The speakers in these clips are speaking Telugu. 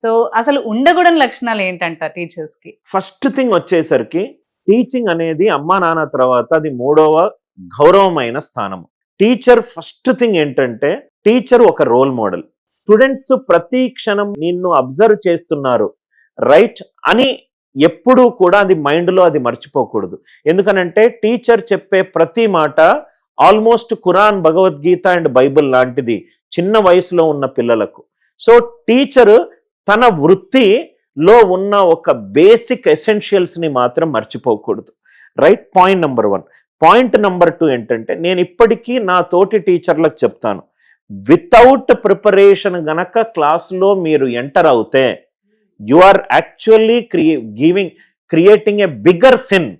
సో అసలు ఉండకూడని లక్షణాలు ఏంటంట టీచర్స్ కి? ఫస్ట్ థింగ్ వచ్చేసరికి టీచింగ్ అనేది అమ్మా నాన్న తర్వాత అది మూడవ గౌరవమైన స్థానం. టీచర్ ఫస్ట్ థింగ్ ఏంటంటే టీచర్ ఒక రోల్ మోడల్. స్టూడెంట్స్ ప్రతి క్షణం నిన్ను అబ్జర్వ్ చేస్తున్నారు రైట్ అని ఎప్పుడూ కూడా అది మైండ్లో అది మర్చిపోకూడదు. ఎందుకనంటే టీచర్ చెప్పే ప్రతి మాట almost Quran, Bhagavad Gita and Bible లాంటిది చిన్న వయసులో ఉన్న పిల్లలకు. సో టీచర్ తన వృత్తిలో ఉన్న ఒక బేసిక్ ఎసెన్షియల్స్ ని మాత్రం మర్చిపోకూడదు. Right, point number 1. Point number 2 ఏంటంటే నేను ఇప్పటికీ నా తోటి టీచర్లకు చెప్తాను, వితౌట్ ప్రిపరేషన్ గనక క్లాస్లో మీరు ఎంటర్ అవుతే you are actually creating a bigger sin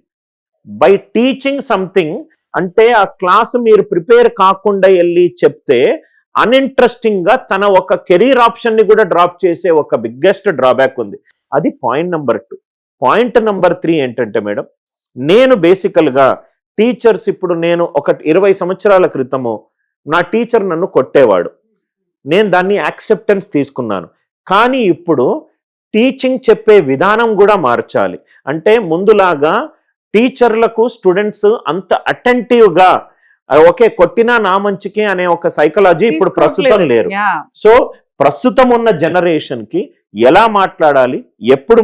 by teaching something. అంటే ఆ క్లాస్ మీరు ప్రిపేర్ కాకుండా వెళ్ళి చెప్తే అన్ఇంట్రెస్టింగ్ గా తన ఒక కెరీర్ ఆప్షన్ ని కూడా డ్రాప్ చేసే ఒక బిగ్గెస్ట్ డ్రాబ్యాక్ ఉంది. అది పాయింట్ నెంబర్ 2. పాయింట్ నెంబర్ 3 ఏంటంటే మేడం, నేను బేసికల్ గా టీచర్స్ ఇప్పుడు నేను ఒక 20 సంవత్సరాల క్రితము నా టీచర్ నన్ను కొట్టేవాడు, నేను దాన్ని యాక్సెప్టెన్స్ తీసుకున్నాను. కానీ ఇప్పుడు టీచింగ్ చెప్పే విధానం కూడా మార్చాలి. అంటే ముందులాగా టీచర్లకు స్టూడెంట్స్ అంత అటెంటివ్ గా ఓకే కొట్టినా నా మంచికి అనే ఒక సైకాలజీ ఇప్పుడు ప్రస్తుతం లేరు. సో ప్రస్తుతం ఉన్న జనరేషన్ కి ఎలా మాట్లాడాలి, ఎప్పుడు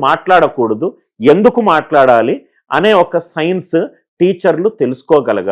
మాట్లాడకూడదు, ఎందుకు మాట్లాడాలి అనే ఒక సైన్స్ టీచర్లు తెలుసుకోగలగాలి.